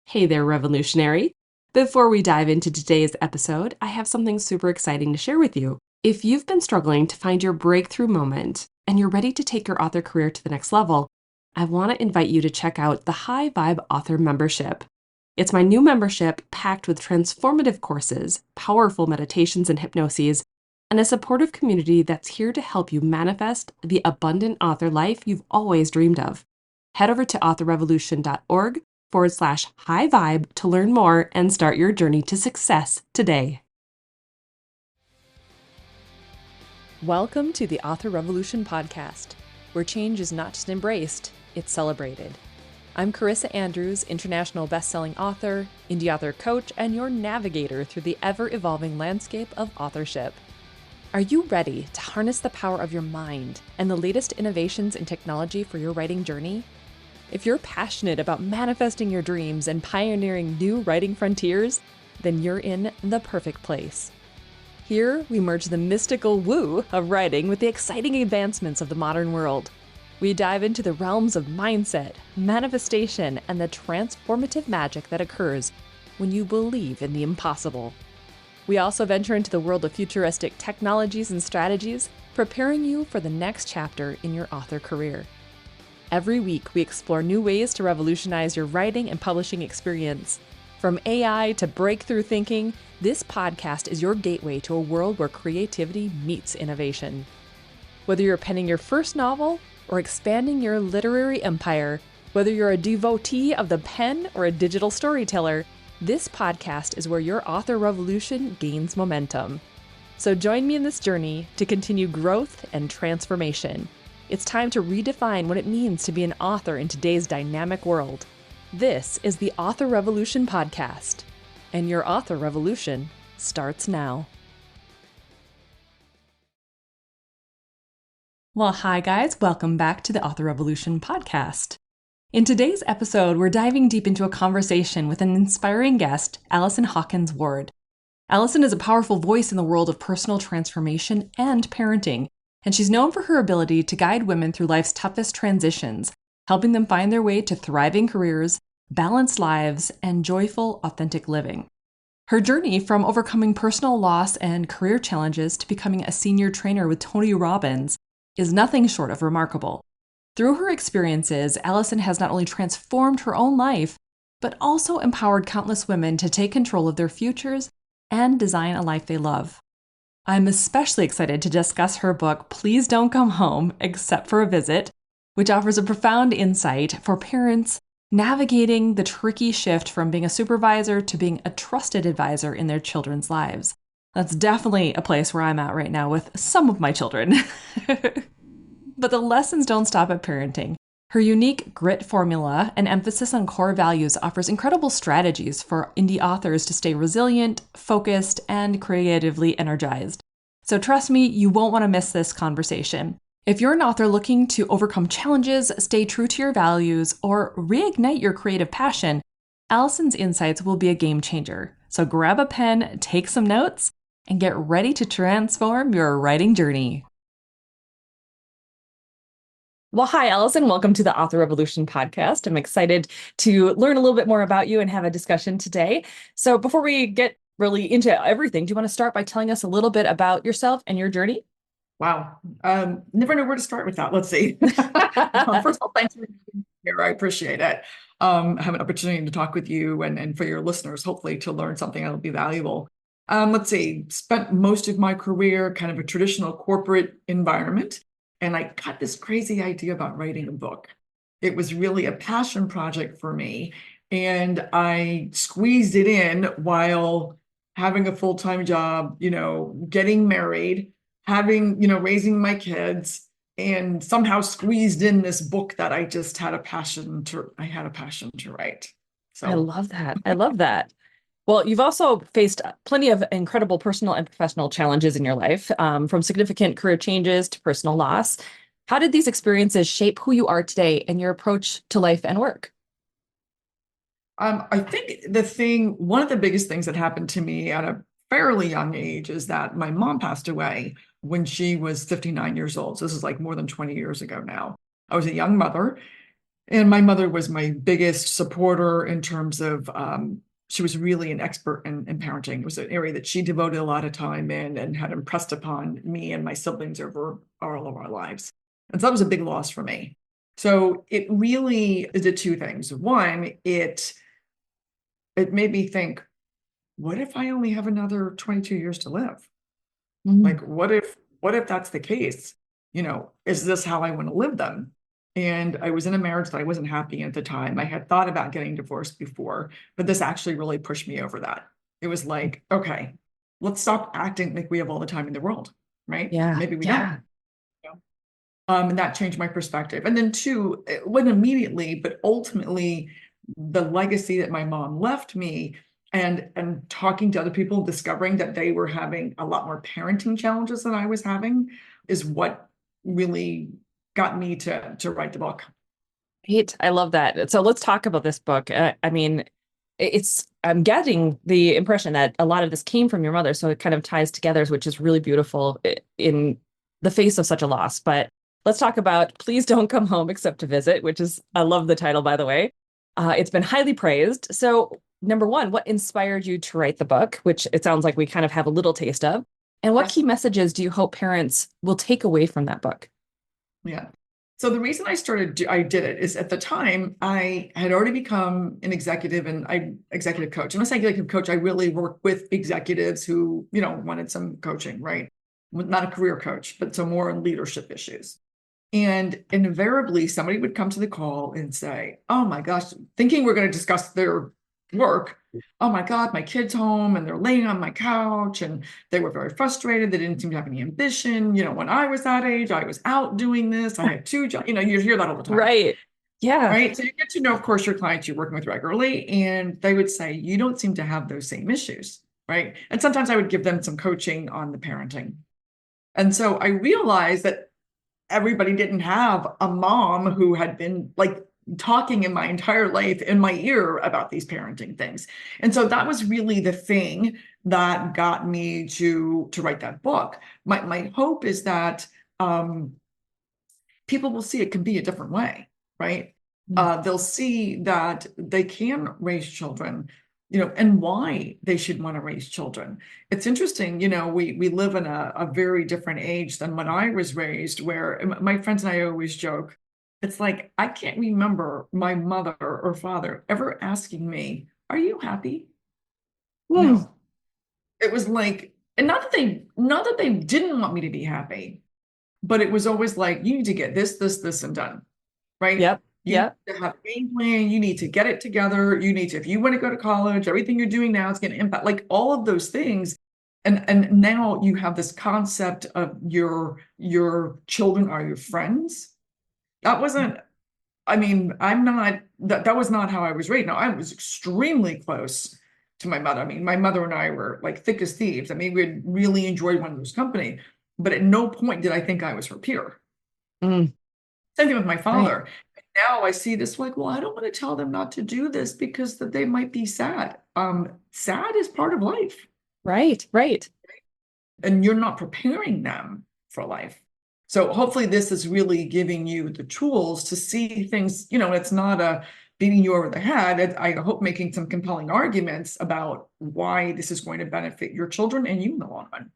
Hey there, revolutionary. Before we dive into today's episode, I have something super exciting to share with you. If you've been struggling to find your breakthrough moment and you're ready to take your author career to the next level, I want to invite you to check out the High Vibe Author Membership. It's my new membership packed with transformative courses, powerful meditations and hypnoses, and a supportive community that's here to help you manifest the abundant author life you've always dreamed of. Head over to authorrevolution.org/high vibe to learn more and start your journey to success today. Welcome to the Author Revolution podcast, where change is not just embraced, it's celebrated. I'm Carissa Andrews, international best-selling author, indie author coach, and your navigator through the ever-evolving landscape of authorship. Are you ready to harness the power of your mind and the latest innovations in technology for your writing journey? If you're passionate about manifesting your dreams and pioneering new writing frontiers, then you're in the perfect place. Here, we merge the mystical woo of writing with the exciting advancements of the modern world. We dive into the realms of mindset, manifestation, and the transformative magic that occurs when you believe in the impossible. We also venture into the world of futuristic technologies and strategies, preparing you for the next chapter in your author career. Every week, we explore new ways to revolutionize your writing and publishing experience. From AI to breakthrough thinking, this podcast is your gateway to a world where creativity meets innovation. Whether you're penning your first novel or expanding your literary empire, whether you're a devotee of the pen or a digital storyteller, this podcast is where your author revolution gains momentum. So join me in this journey to continue growth and transformation. It's time to redefine what it means to be an author in today's dynamic world. This is the Author Revolution podcast, and your author revolution starts now. Well, hi guys, welcome back to the Author Revolution podcast. In today's episode, we're diving deep into a conversation with an inspiring guest, Allyson Hawkins Ward. Allyson is a powerful voice in the world of personal transformation and parenting, and she's known for her ability to guide women through life's toughest transitions, helping them find their way to thriving careers, balanced lives, and joyful, authentic living. Her journey from overcoming personal loss and career challenges to becoming a senior trainer with Tony Robbins is nothing short of remarkable. Through her experiences, Allyson has not only transformed her own life, but also empowered countless women to take control of their futures and design a life they love. I'm especially excited to discuss her book, Please Don't Come Home Except for a Visit, which offers a profound insight for parents navigating the tricky shift from being a supervisor to being a trusted advisor in their children's lives. That's definitely a place where I'm at right now with some of my children. But the lessons don't stop at parenting. Her unique grit formula and emphasis on core values offers incredible strategies for indie authors to stay resilient, focused, and creatively energized. So trust me, you won't want to miss this conversation. If you're an author looking to overcome challenges, stay true to your values, or reignite your creative passion, Allyson's insights will be a game changer. So grab a pen, take some notes, and get ready to transform your writing journey. Well, hi, Allyson. Welcome to the Author Revolution podcast. I'm excited to learn a little bit more about you and have a discussion today. So before we get really into everything, do you want to start by telling us a little bit about yourself and your journey? Wow. Never know where to start with that. Let's see. First of all, thanks for being here. I appreciate it. Have an opportunity to talk with you and for your listeners, hopefully to learn something that'll be valuable. Let's see. Spent most of my career kind of a traditional corporate environment. And I got this crazy idea about writing a book. It was really a passion project for me. And I squeezed it in while having a full-time job, getting married, having, raising my kids, and somehow squeezed in this book that I just had a passion to write. So I love that. I love that. Well, you've also faced plenty of incredible personal and professional challenges in your life, from significant career changes to personal loss. How did these experiences shape who you are today and your approach to life and work? I think one of the biggest things that happened to me at a fairly young age is that my mom passed away when she was 59 years old. So this is like more than 20 years ago now. I was a young mother. And my mother was my biggest supporter in terms of, she was really an expert in parenting. It was an area that she devoted a lot of time in and had impressed upon me and my siblings over all of our lives. And so that was a big loss for me. So it really did two things. One, it made me think, what if I only have another 22 years to live? Like, what if that's the case? Is this how I want to live them? And I was in a marriage that I wasn't happy in at the time. I had thought about getting divorced before, but this actually really pushed me over that. It was like, okay, let's stop acting like we have all the time in the world, right? Yeah. Maybe we Yeah. don't. And that changed my perspective. And then two, it wasn't immediately, but ultimately, the legacy that my mom left me and talking to other people, discovering that they were having a lot more parenting challenges than I was having is what really got me to write the book. Great. I love that. So let's talk about this book. I mean, I'm getting the impression that a lot of this came from your mother. So it kind of ties together, which is really beautiful in the face of such a loss. But let's talk about Please Don't Come Home Except to Visit, which is, I love the title, by the way. It's been highly praised. So number one, what inspired you to write the book, which it sounds like we kind of have a little taste of? And what key messages do you hope parents will take away from that book? Yeah. So the reason I did it is at the time I had already become an executive and executive coach. And when I say executive coach, I really work with executives who, wanted some coaching, right? Not a career coach, but some more on leadership issues. And invariably somebody would come to the call and say, oh my gosh, thinking we're going to discuss their work. Oh my God, my kid's home and they're laying on my couch and they were very frustrated. They didn't seem to have any ambition. When I was that age, I was out doing this. I had two jobs. You hear that all the time. Right. Yeah. Right. So you get to know, of course, your clients you're working with regularly, and they would say, you don't seem to have those same issues. Right. And sometimes I would give them some coaching on the parenting. And so I realized that everybody didn't have a mom who had been like talking in my entire life in my ear about these parenting things. And so that was really the thing that got me to write that book. My hope is that people will see it can be a different way, right? They'll see that they can raise children, and why they should want to raise children. It's interesting, we live in a very different age than when I was raised, where my friends and I always joke, it's like, I can't remember my mother or father ever asking me, are you happy? No. It was like, and not that they didn't want me to be happy, but it was always like, you need to get this, and done, right? Yep. You need to have a game plan. You need to get it together. You need to, if you want to go to college, everything you're doing now is going to impact, like all of those things. And now you have this concept of your children are your friends. That wasn't, that was not how I was raised. Now, I was extremely close to my mother. My mother and I were like thick as thieves. We really enjoyed one another's company, but at no point did I think I was her peer. Same thing with my father. Right. Now I see this like, well, I don't want to tell them not to do this because that they might be sad. Sad is part of life. Right. And you're not preparing them for life. So hopefully this is really giving you the tools to see things, it's not a beating you over the head. I hope making some compelling arguments about why this is going to benefit your children and you in the long run.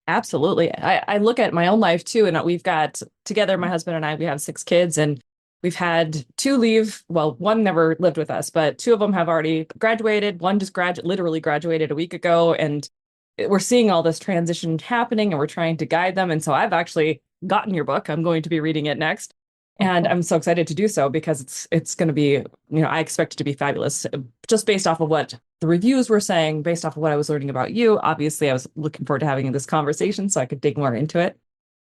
Absolutely. I look at my own life too, and we've got together, my husband and I, we have 6 kids, and we've had 2 leave. Well, one never lived with us, but 2 of them have already graduated. One just literally graduated a week ago, and we're seeing all this transition happening, and we're trying to guide them. And so I've actually gotten your book. I'm going to be reading it next. And I'm so excited to do so because it's going to be, I expect it to be fabulous, just based off of what the reviews were saying, based off of what I was learning about you. Obviously, I was looking forward to having this conversation so I could dig more into it.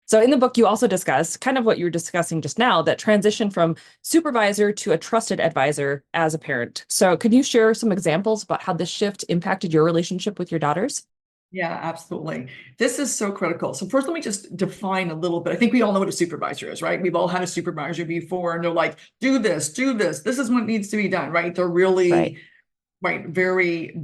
So in the book, you also discuss kind of what you were discussing just now, that transition from supervisor to a trusted advisor as a parent. So can you share some examples about how this shift impacted your relationship with your daughters? Yeah, absolutely. This is so critical. So first, let me just define a little bit. I think we all know what a supervisor is, right? We've all had a supervisor before, and they're like, do this. This is what needs to be done, right? They're really, right, very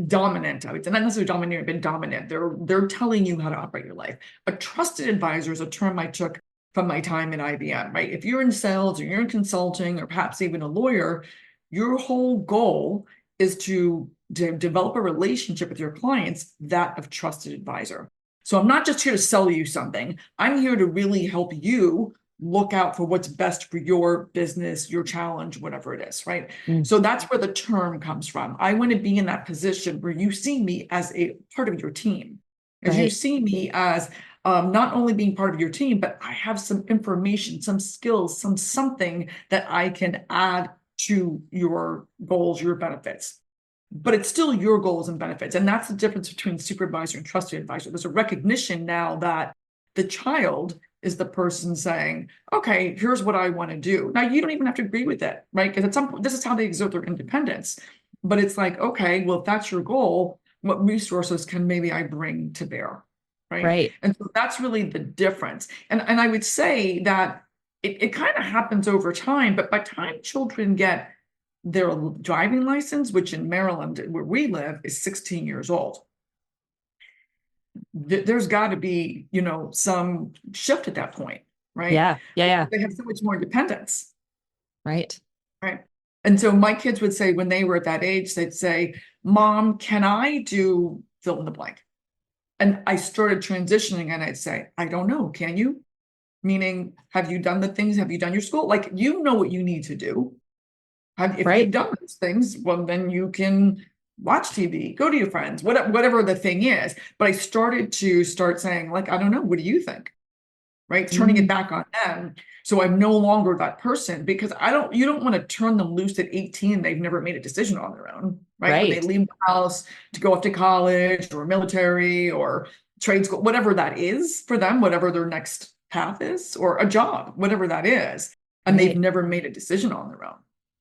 dominant. I would say not necessarily domineering, but dominant. They're telling you how to operate your life. A trusted advisor is a term I took from my time in IBM, right? If you're in sales or you're in consulting or perhaps even a lawyer, your whole goal is to develop a relationship with your clients, that of trusted advisor. So I'm not just here to sell you something. I'm here to really help you look out for what's best for your business, your challenge, whatever it is, right? So that's where the term comes from. I want to be in that position where you see me as a part of your team, as you see me as not only being part of your team, but I have some information, some skills, something that I can add to your goals, your benefits. But it's still your goals and benefits. And that's the difference between supervisor and trusted advisor. There's a recognition now that the child is the person saying, okay, here's what I want to do. Now, you don't even have to agree with it, right? Because at some point, this is how they exert their independence. But it's like, okay, well, if that's your goal, what resources can maybe I bring to bear, right? And so that's really the difference. And I would say that it kind of happens over time, but by the time children get their driving license, which in Maryland, where we live, is 16 years old, there's got to be, some shift at that point, right? Yeah. They have so much more independence. Right. And so my kids would say, when they were at that age, they'd say, Mom, can I do fill in the blank? And I started transitioning and I'd say, I don't know, can you? Meaning, have you done the things? Have you done your school? Like, you know what you need to do. If you've done those things, well, then you can watch TV, go to your friends, whatever the thing is. But I started saying, like, I don't know, what do you think? Right? Turning it back on them. So I'm no longer that person, because you don't want to turn them loose at 18. They've never made a decision on their own, right? When they leave the house to go off to college or military or trade school, whatever that is for them, whatever their next path is, or a job, whatever that is. And they've never made a decision on their own.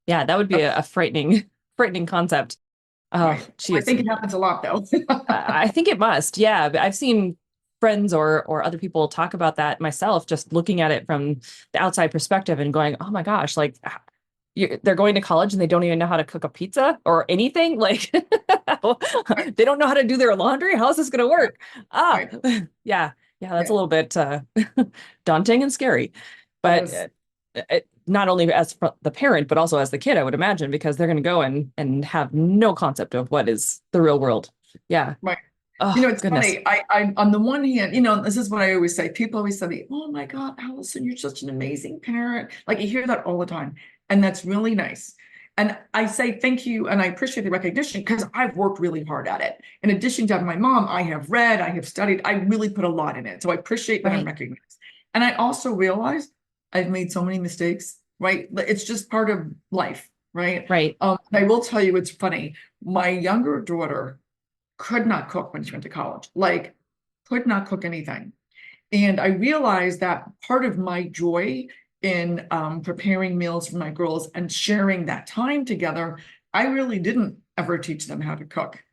Yeah, that would be a frightening concept. Oh, geez. I think it happens a lot, though. I think it must. Yeah, but I've seen friends or other people talk about that myself, just looking at it from the outside perspective and going, oh my gosh, like they're going to college and they don't even know how to cook a pizza or anything. Like they don't know how to do their laundry. How is this going to work? Yeah, that's a little bit daunting and scary. But not only as the parent, but also as the kid, I would imagine, because they're going to go and have no concept of what is the real world. Yeah. Right. Oh, it's funny. I on the one hand, this is what I always say. People always say, oh my God, Allyson, you're such an amazing parent. Like, you hear that all the time. And that's really nice. And I say thank you. And I appreciate the recognition, because I've worked really hard at it. In addition to having my mom, I have read, I have studied, I really put a lot in it. So I appreciate that I'm recognized. And I also realize I've made so many mistakes, right? It's just part of life, right? I will tell you, it's funny. My younger daughter could not cook when she went to college, like could not cook anything. And I realized that part of my joy in preparing meals for my girls and sharing that time together, I really didn't ever teach them how to cook.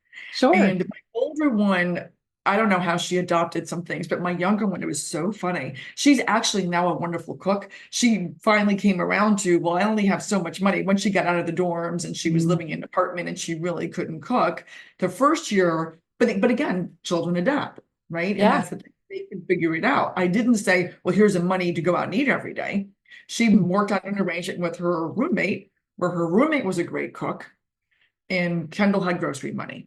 And my older one, I don't know how she adopted some things, but my younger one, it was so funny. She's actually now a wonderful cook. She finally came around to, well, I only have so much money. When she got out of the dorms and she was living in an apartment and she really couldn't cook the first year, but again, children adapt, right? And that's the thing, they can figure it out. I didn't say, well, here's the money to go out and eat every day. She worked out an arrangement with her roommate, where her roommate was a great cook and Kendall had grocery money.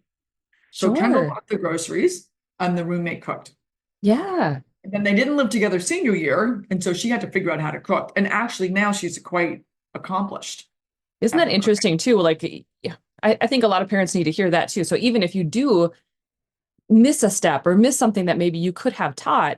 So Kendall bought the groceries and the roommate cooked. And then they didn't live together senior year. And so she had to figure out how to cook. And actually now she's quite accomplished. Isn't that interesting too? Like, I think a lot of parents need to hear that too. So even if you do miss a step or miss something that maybe you could have taught,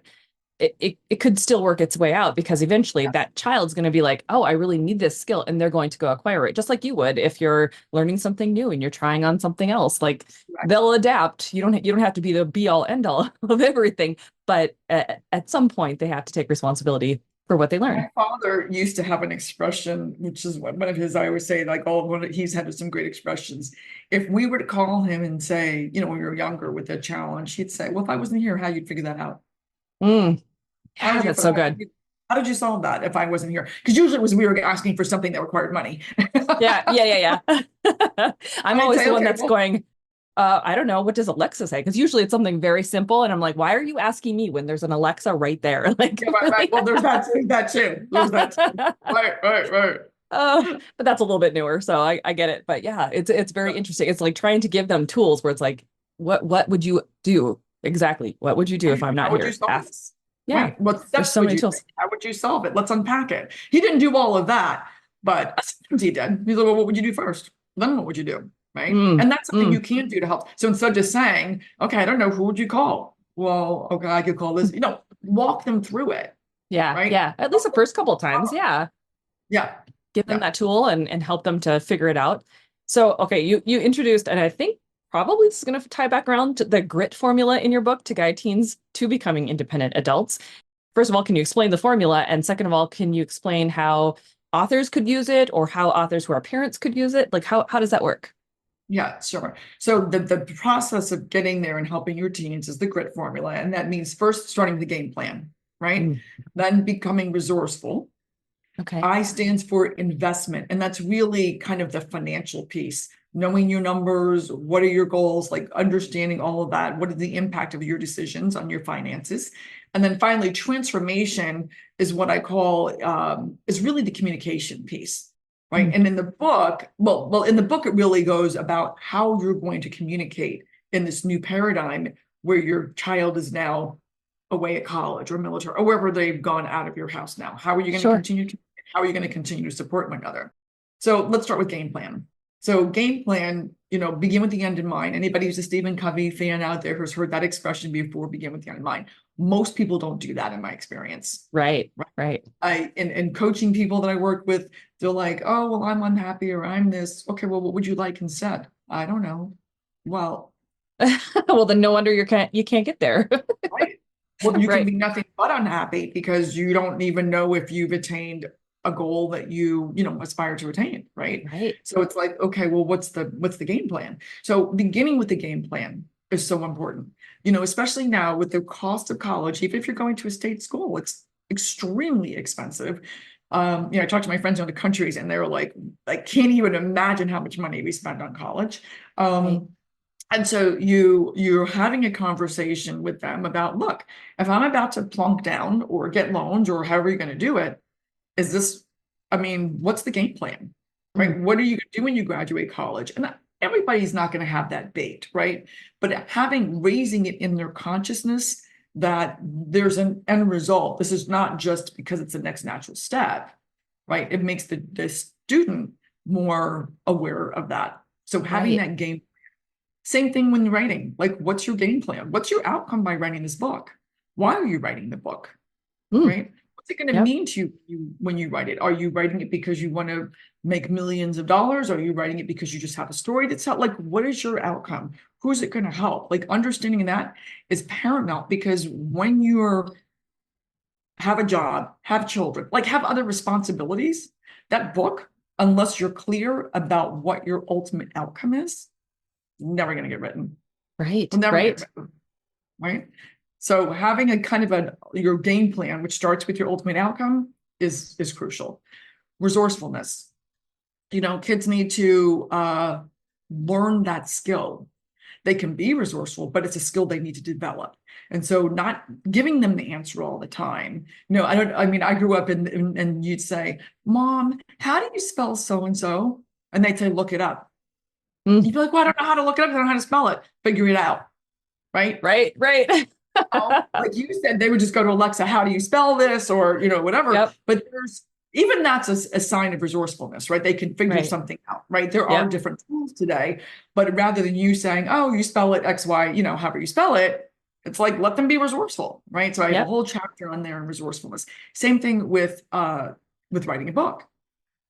it could still work its way out, because eventually that child's going to be like, oh, I really need this skill. And they're going to go acquire it, just like you would if you're learning something new and you're trying on something else. Like they'll adapt. You don't have to be the be all end all of everything. But at some point, they have to take responsibility for what they learn. My father used to have an expression, which is one of his, I always say, like, he's had some great expressions. If we were to call him and say, when we were younger with a challenge, he'd say, well, if I wasn't here, how you'd figure that out? Yeah, that's so good. How did you solve that if I wasn't here? Because usually it was we were asking for something that required money. Yeah. I'm always the one that's going, I don't know. What does Alexa say? Because usually it's something very simple. And I'm like, why are you asking me when there's an Alexa right there? Like, Yeah, right. Well, there's that too. There's that too. Right. but that's a little bit newer. So I get it. But yeah, it's very interesting. It's like trying to give them tools where it's like, what would you do? Exactly. What would you do if I'm How not would you here? solve Ask. this? Yeah. Right. What There's steps so would many you tools. take? How would you solve it? Let's unpack it. He didn't do all of that, but sometimes he did. He's like, well, what would you do first? Then what would you do? Right. Mm, And that's something mm. you can do to help. So instead of just saying, okay, I don't know, who would you call? Well, okay, I could call this, walk them through it. Yeah. Right. Yeah. At least the first couple of times. Yeah. Yeah. Give them Yeah. that tool and help them to figure it out. So, okay, you introduced, and I think probably this is going to tie back around to the grit formula in your book to guide teens to becoming independent adults. First of all, can you explain the formula? And second of all, can you explain how authors could use it or how authors who are parents could use it? Like how does that work? Yeah, sure. So the process of getting there and helping your teens is the grit formula. And that means first starting the game plan, right? Mm, Then becoming resourceful. okay. I stands for investment. And that's really kind of the financial piece, knowing your numbers, what are your goals, like understanding all of that. What is the impact of your decisions on your finances? And then finally, transformation is what I call is really the communication piece, right? Mm, And in the book, in the book, it really goes about how you're going to communicate in this new paradigm where your child is now away at college or military or wherever they've gone out of your house now. How are you going to sure. continue to how are you going to continue to support one another? So let's start with game plan. So game plan, begin with the end in mind. Anybody who's a Stephen Covey fan out there who's heard that expression before, begin with the end in mind. Most people don't do that in my experience. Right. In coaching people that I work with, they're like, oh, well, I'm unhappy or I'm this. Okay, well, what would you like instead? I don't know. Well, Well, then no wonder you can't get there. right. Well, you can Right. be nothing but unhappy because you don't even know if you've attained a goal that you aspire to attain, right? Right. So it's like, okay, well, what's the game plan? So beginning with the game plan is so important, especially now with the cost of college. Even if you're going to a state school, it's extremely expensive. I talked to my friends in other countries and they were like, I can't even imagine how much money we spend on college. Right. And so you're having a conversation with them about, look, if I'm about to plunk down or get loans or however you're going to do it, what's the game plan, right? Mm, What are you going to do when you graduate college? And everybody's not going to have that bait, right? But raising it in their consciousness that there's an end result. This is not just because it's the next natural step, right? It makes the student more aware of that. So having right. that game. Same thing when you're writing. Like, what's your game plan? What's your outcome by writing this book? Why are you writing the book? Mm, Right? What's it going to yep. mean to you when you write it? Are you writing it because you want to make millions of dollars? Are you writing it because you just have a story to tell? Like, what is your outcome? Who's it going to help? Like, understanding that is paramount because when you're have a job, have children, like have other responsibilities, that book, unless you're clear about what your ultimate outcome is, never going to get written. Right. Will never Right. get written, right? So having a kind of your game plan, which starts with your ultimate outcome, is crucial. Resourcefulness. Kids need to learn that skill. They can be resourceful, but it's a skill they need to develop. And so not giving them the answer all the time. I grew up and you'd say, Mom, how do you spell so-and-so? And they'd say, look it up. Mm, You'd be like, well, I don't know how to look it up. I don't know how to spell it. Figure it out. Right. right. Like you said, they would just go to Alexa, how do you spell this? Or, whatever. Yep. But even that's a sign of resourcefulness, right? They can figure Right. something out, right? There are Yep. different tools today, but rather than you saying, oh, you spell it X, Y, however you spell it, it's like, let them be resourceful, right? So I have a Yep. whole chapter on there on resourcefulness. Same thing with writing a book.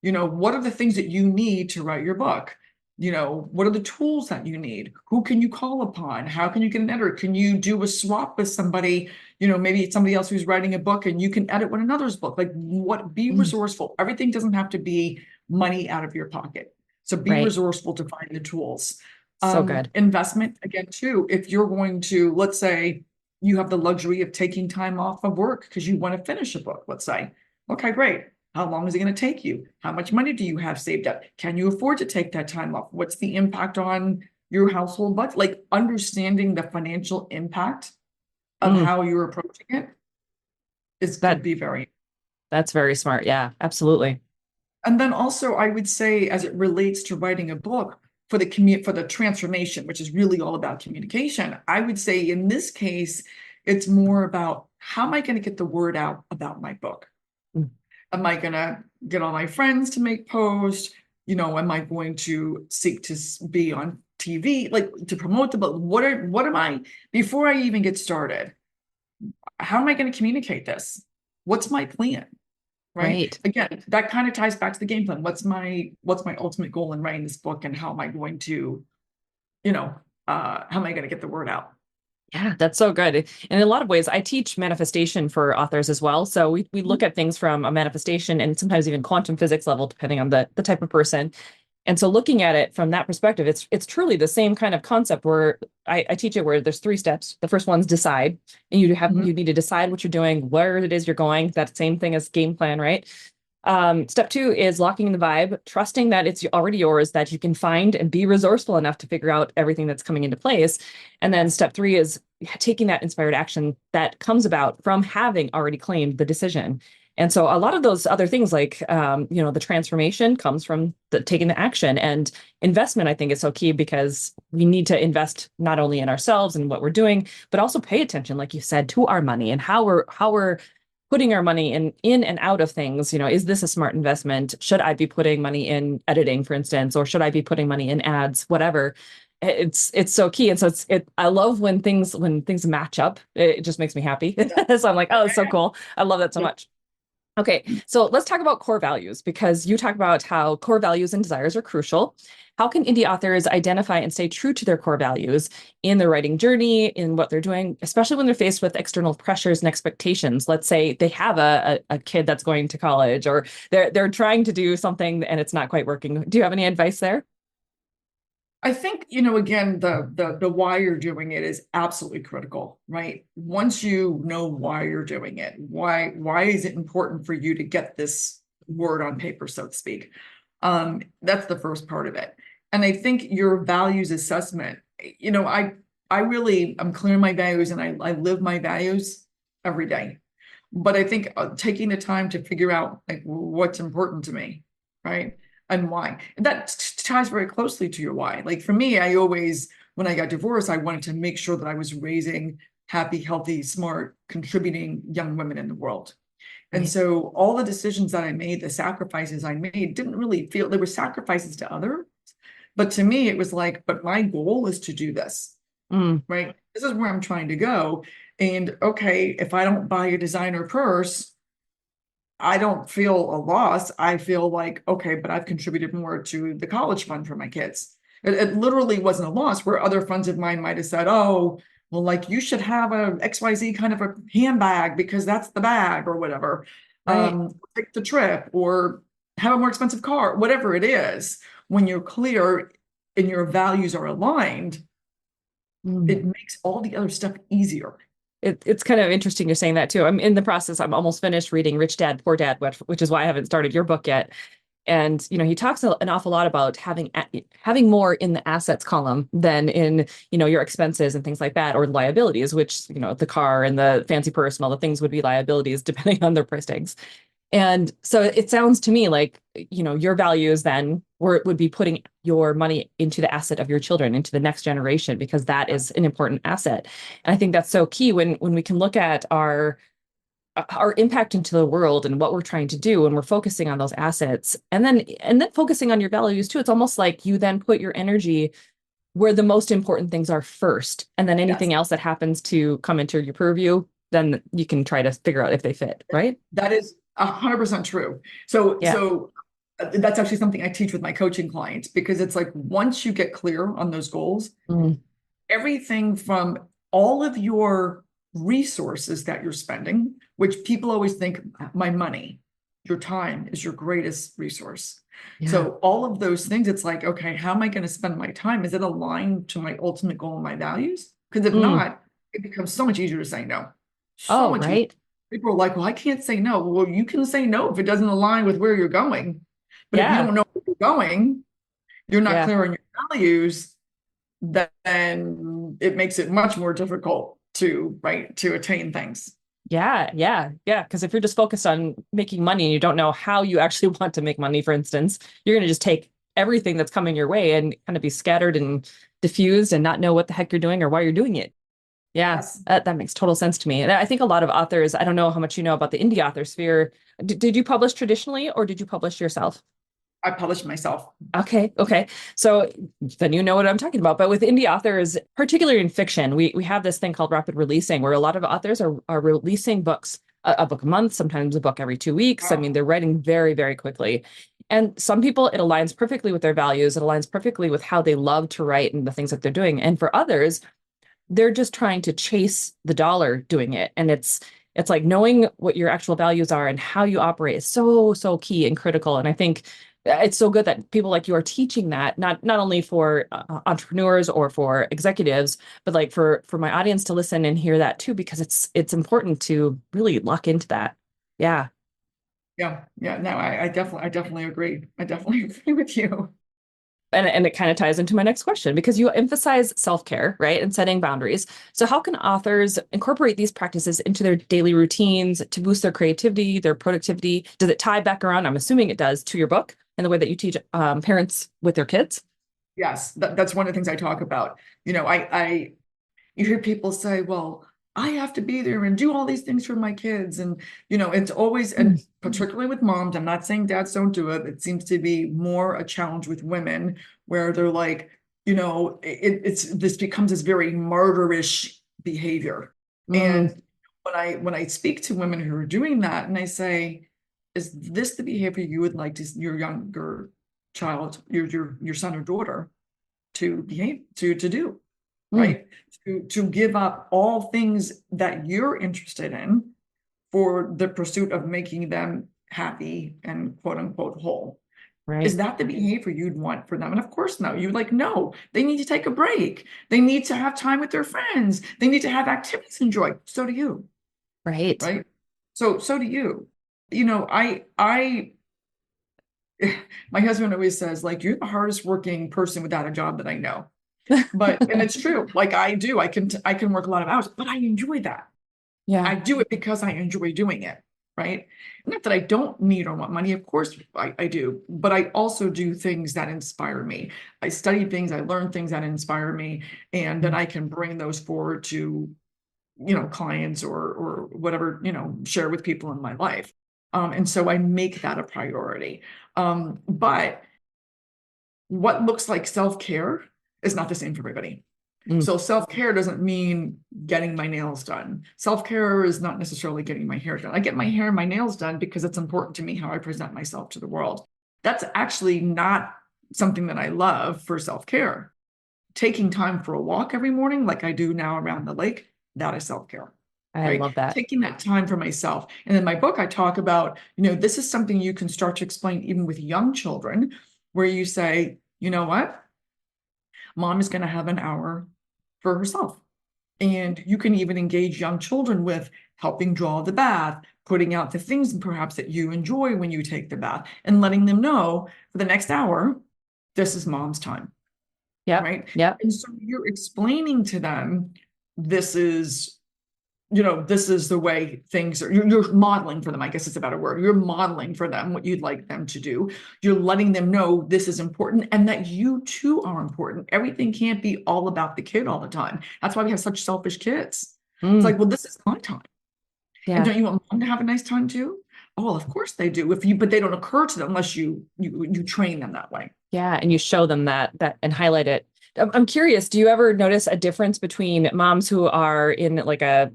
What are the things that you need to write your book? What are the tools that you need? Who can you call upon? How can you get an editor? Can you do a swap with somebody? Maybe it's somebody else who's writing a book and you can edit one another's book. Like be Mm, resourceful. Everything doesn't have to be money out of your pocket. So be right. resourceful to find the tools. So good. Investment again, too. If you're going to, let's say you have the luxury of taking time off of work because you want to finish a book, let's say, okay, great. How long is it going to take you? How much money do you have saved up? Can you afford to take that time off? What's the impact on your household budget, like understanding the financial impact of Mm, how you're approaching it could that be very. that's very smart. Yeah, absolutely. And then also, I would say, as it relates to writing a book for the transformation, which is really all about communication, I would say in this case, it's more about how am I going to get the word out about my book? Mm, Am I going to get all my friends to make posts? Am I going to seek to be on TV, like to promote the book? What am I, before I even get started, how am I going to communicate this? What's my plan? Right. right. Again, that kind of ties back to the game plan. What's my ultimate goal in writing this book, and how am I going to, how am I going to get the word out? Yeah, that's so good. And in a lot of ways, I teach manifestation for authors as well. So we look at things from a manifestation and sometimes even quantum physics level, depending on the type of person. And so looking at it from that perspective, it's truly the same kind of concept where I teach it where there's 3 steps. The first one's decide, and Mhm. you need to decide what you're doing, where it is you're going. That same thing as game plan, right? Step 2 is locking in the vibe, trusting that it's already yours, that you can find and be resourceful enough to figure out everything that's coming into place. And then step 3 is taking that inspired action that comes about from having already claimed the decision. And so a lot of those other things like, the transformation comes from taking the action, and investment, I think, is so key because we need to invest not only in ourselves and what we're doing, but also pay attention, like you said, to our money and how we're putting our money in and out of things. Is this a smart investment? Should I be putting money in editing, for instance, or should I be putting money in ads, whatever? It's so key. And so I love when things match up. It just makes me happy. So I'm like, oh, it's so cool. I love that so much. Okay, so let's talk about core values, because you talk about how core values and desires are crucial. How can indie authors identify and stay true to their core values in their writing journey, in what they're doing, especially when they're faced with external pressures and expectations? Let's say they have a kid that's going to college, or they're trying to do something and it's not quite working. Do you have any advice there? I think, again, the why you're doing it is absolutely critical, right? Once you know why you're doing it, why is it important for you to get this word on paper, so to speak? That's the first part of it. And I think your values assessment, I'm clear on my values, and I live my values every day. But I think taking the time to figure out like what's important to me, right? And why. And that ties very closely to your why. Like for me, when I got divorced, I wanted to make sure that I was raising happy, healthy, smart, contributing young women in the world. And Right. so all the decisions that I made, the sacrifices I made, didn't really feel, they were sacrifices to others. But to me, it was like, but my goal is to do this, Mm, right? This is where I'm trying to go. And okay, if I don't buy a designer purse, I don't feel a loss. I feel like, okay, but I've contributed more to the college fund for my kids. It literally wasn't a loss, where other friends of mine might have said, oh, well, like you should have a XYZ kind of a handbag because that's the bag or whatever. right. Take the trip or have a more expensive car, whatever it is. When you're clear and your values are aligned, Mm. it makes all the other stuff easier. It's kind of interesting you're saying that too. I'm in the process. I'm almost finished reading Rich Dad, Poor Dad, which is why I haven't started your book yet. And he talks an awful lot about having more in the assets column than in your expenses and things like that, or liabilities, which the car and the fancy purse and all the things would be liabilities depending on their price tags. And so it sounds to me like, your values then would be putting your money into the asset of your children, into the next generation, because that is an important asset. And I think that's so key when we can look at our impact into the world and what we're trying to do, and we're focusing on those assets, and then focusing on your values too. It's almost like you then put your energy where the most important things are first, and then Yes. anything else that happens to come into your purview, then you can try to figure out if they fit, right? That is 100% true. So, Yeah. that's actually something I teach with my coaching clients, because it's like once you get clear on those goals, Mm, everything from all of your resources that you're spending, which people always think my money, your time is your greatest resource. yeah. So all of those things, it's like, okay, how am I going to spend my time? Is it aligned to my ultimate goal and my values? Because if Mm. not, it becomes so much easier to say no. So Oh, much easier. right. People are like, well, I can't say no. Well, you can say no if it doesn't align with where you're going. But if you Yeah. don't know where you're going, you're not Yeah. clear on your values, then it makes it much more difficult to attain things. Yeah, yeah, yeah. Because if you're just focused on making money and you don't know how you actually want to make money, for instance, you're going to just take everything that's coming your way and kind of be scattered and diffused and not know what the heck you're doing or why you're doing it. Yeah, Yes. that makes total sense to me. And I think a lot of authors, I don't know how much you know about the indie author sphere. Did you publish traditionally or did you publish yourself? I published myself. Okay, okay. So then you know what I'm talking about. But with indie authors, particularly in fiction, we have this thing called rapid releasing, where a lot of authors are releasing books, a book a month, sometimes a book every 2 weeks. I mean, they're writing very, very quickly. And some people, it aligns perfectly with their values. It aligns perfectly with how they love to write and the things that they're doing. And for others, they're just trying to chase the dollar doing it. And it's like knowing what your actual values are and how you operate is so, so key and critical. And I think it's so good that people like you are teaching that, not only for entrepreneurs or for executives, but like for my audience to listen and hear that too, because it's important to really lock into that. Yeah. Yeah. Yeah. No, I definitely agree. I definitely agree with you. And it kind of ties into my next question because you emphasize self-care, right? And setting boundaries. So how can authors incorporate these practices into their daily routines to boost their creativity, their productivity? Does it tie back around? I'm assuming it does to your book and the way that you teach parents with their kids. Yes, that's one of the things I talk about. You hear people say, well, I have to be there and do all these things for my kids. And, it's always, and particularly with moms, I'm not saying dads don't do it. It seems to be more a challenge with women where they're like, this becomes this very martyrish behavior. Mm, And when I speak to women who are doing that and I say, is this the behavior you would like to your younger child, your son or daughter to behave to do? mm, Right? To give up all things that you're interested in for the pursuit of making them happy and quote unquote whole. Is right, that the behavior you'd want for them? And of course, no. You're like, no, they need to take a break. They need to have time with their friends. They need to have activities to enjoy. So do you, right. right? So do you. I my husband always says, like, you're the hardest working person without a job that I know. And it's true. Like I can work a lot of hours, but I enjoy that. Yeah. I do it because I enjoy doing it. Right. Not that I don't need or want money. Of course I do, but I also do things that inspire me. I study things, I learn things that inspire me, and then I can bring those forward to, clients or whatever, share with people in my life. And so I make that a priority. But what looks like self-care is not the same for everybody. Mm, So self-care doesn't mean getting my nails done. Self-care is not necessarily getting my hair done. I get my hair and my nails done because it's important to me how I present myself to the world. That's actually not something that I love for self-care. Taking time for a walk every morning, like I do now around the lake, that is self-care, I right? love that. Taking that time for myself. And in my book, I talk about, this is something you can start to explain even with young children, where you say, you know what? Mom is going to have an hour for herself. And you can even engage young children with helping draw the bath, putting out the things perhaps that you enjoy when you take the bath, and letting them know for the next hour, this is mom's time, Yep. right? Yep. And so you're explaining to them, this is this is the way things are. You're modeling for them. I guess it's a better word. You're modeling for them what you'd like them to do. You're letting them know this is important and that you too are important. Everything can't be all about the kid all the time. That's why we have such selfish kids. It's Mm, like, well, this is my time. And yeah. don't you want mom to have a nice time too? Oh, well, of course they do. But they don't occur to them unless you train them that way. Yeah. And you show them that and highlight it. I'm curious, do you ever notice a difference between moms who are in like a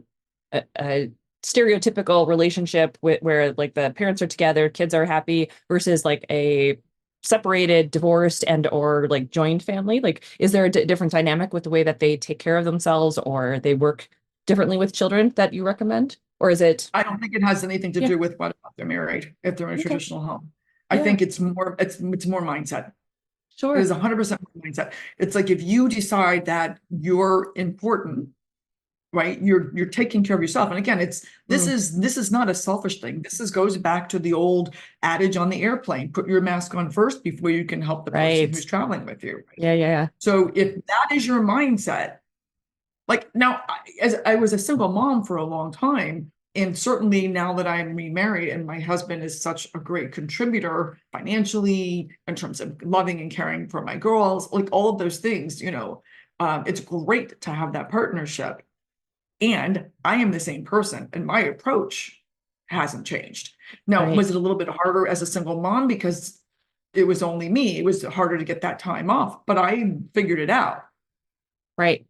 stereotypical relationship where like the parents are together, kids are happy versus like a separated, divorced and or like joined family? Like, is there a different dynamic with the way that they take care of themselves or they work differently with children that you recommend? Or is it? I don't think it has anything to Yeah. do with whether or not they're married, if they're in a Okay. traditional home. I Yeah. think it's more mindset. It is Sure. 100% mindset. It's like if you decide that you're important right? You're taking care of yourself. And again, this Mm. is not a selfish thing. Goes back to the old adage on the airplane: put your mask on first before you can help the person Right. who's traveling with you. Yeah, yeah, yeah. So if that is your mindset, like now, as I was a single mom for a long time, and certainly now that I'm remarried and my husband is such a great contributor financially in terms of loving and caring for my girls, like all of those things, it's great to have that partnership. And I am the same person, and my approach hasn't changed. Now, Right. was it a little bit harder as a single mom because it was only me? It was harder to get that time off, but I figured it out. Right.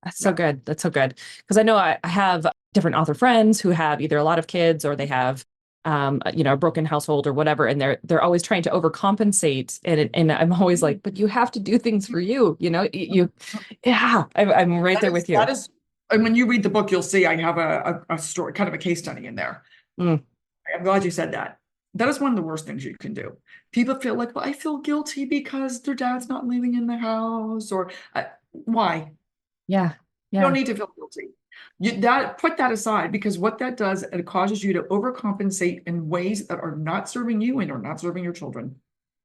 That's so Yeah. good. That's so good. Because I know I have different author friends who have either a lot of kids or they have, a broken household or whatever, and they're always trying to overcompensate. And I'm always like, but you have to do things for you. Yeah. I'm right there with That you. is, and when you read the book, you'll see I have a story, kind of a case study in there. Mm. I'm glad you said that. That is one of the worst things you can do. People feel like, well, I feel guilty because their dad's not living in the house, or why? Yeah. You don't Yeah. need to feel guilty. Put that aside, because what that does, it causes you to overcompensate in ways that are not serving you and are not serving your children.